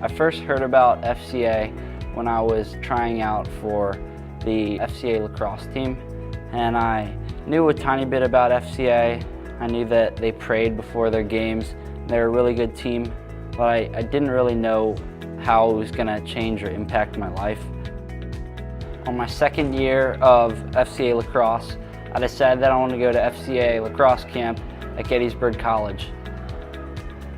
I first heard about FCA when I was trying out for the FCA Lacrosse team, and I knew a tiny bit about FCA. I knew that they prayed before their games. They're a really good team, but I didn't really know how it was going to change or impact my life. On my second year of FCA Lacrosse, I decided that I wanted to go to FCA Lacrosse camp at Gettysburg College.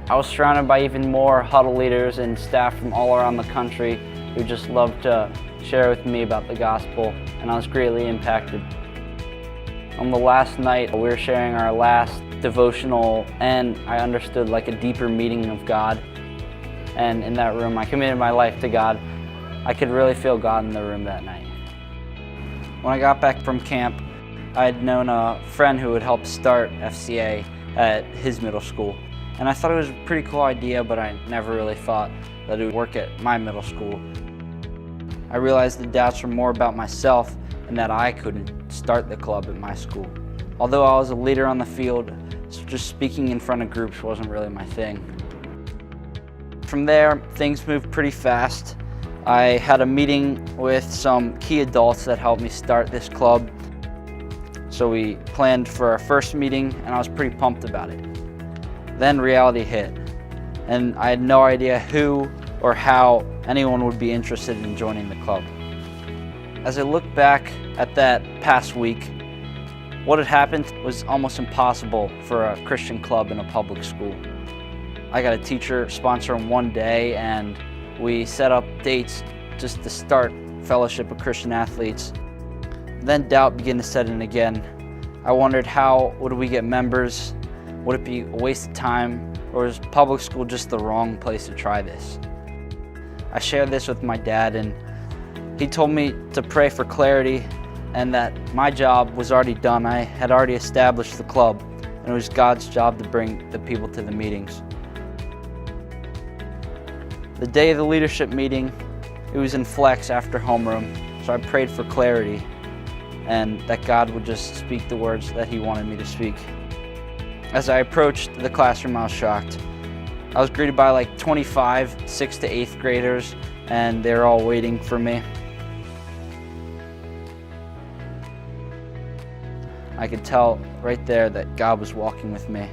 I was surrounded by even more huddle leaders and staff from all around the country who just loved to share with me about the gospel, and I was greatly impacted. On the last night, we were sharing our last devotional, and I understood like a deeper meaning of God. And in that room, I committed my life to God. I could really feel God in the room that night. When I got back from camp, I had known a friend who would help start FCA at his middle school. And I thought it was a pretty cool idea, but I never really thought that it would work at my middle school. I realized the doubts were more about myself and that I couldn't start the club at my school. Although I was a leader on the field, just speaking in front of groups wasn't really my thing. From there, things moved pretty fast. I had a meeting with some key adults that helped me start this club. So we planned for our first meeting, and I was pretty pumped about it. Then reality hit, and I had no idea who or how anyone would be interested in joining the club. As I look back at that past week, what had happened was almost impossible for a Christian club in a public school. I got a teacher sponsor on one day, and we set up dates just to start Fellowship of Christian Athletes. Then doubt began to set in again. I wondered, how would we get members? Would it be a waste of time, or is public school just the wrong place to try this? I shared this with my dad, and he told me to pray for clarity and that my job was already done. I had already established the club, and it was God's job to bring the people to the meetings. The day of the leadership meeting, it was in Flex after homeroom, so I prayed for clarity and that God would just speak the words that He wanted me to speak. As I approached the classroom, I was shocked. I was greeted by like 25 6th to 8th graders, and they were all waiting for me. I could tell right there that God was walking with me.